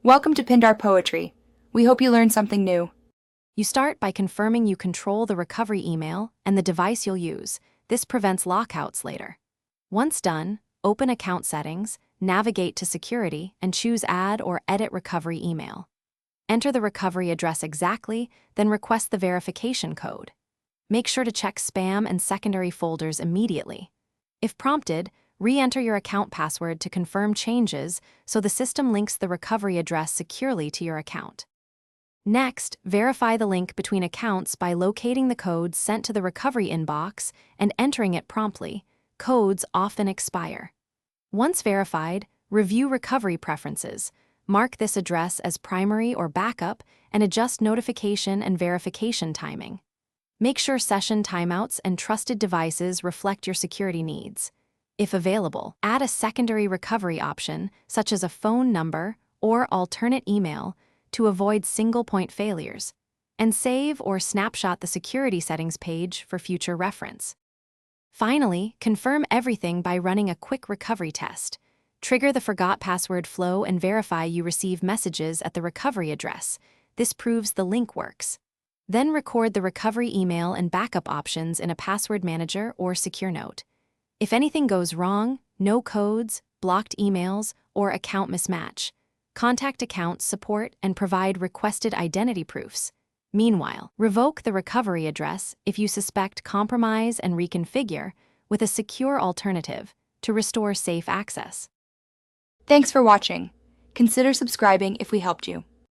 Welcome to Pindar Poetry. We hope you learned something new. You start by confirming you control the recovery email and the device you'll use. This prevents lockouts later. Once done, open Account Settings, navigate to Security, and choose Add or Edit Recovery Email. Enter the recovery address exactly, then request the verification code. Make sure to check spam and secondary folders immediately. If prompted, re-enter your account password to confirm changes so the system links the recovery address securely to your account. Next, verify the link between accounts by locating the code sent to the recovery inbox and entering it promptly. Codes often expire. Once verified, review recovery preferences. Mark this address as primary or backup and adjust notification and verification timing. Make sure session timeouts and trusted devices reflect your security needs. If available, add a secondary recovery option, such as a phone number or alternate email, to avoid single-point failures, and save or snapshot the security settings page for future reference. Finally, confirm everything by running a quick recovery test. Trigger the forgot password flow and verify you receive messages at the recovery address. This proves the link works. Then record the recovery email and backup options in a password manager or secure note. If anything goes wrong, no codes, blocked emails, or account mismatch, contact account support and provide requested identity proofs. Meanwhile, revoke the recovery address if you suspect compromise and reconfigure with a secure alternative to restore safe access. Thanks for watching. Consider subscribing if we helped you.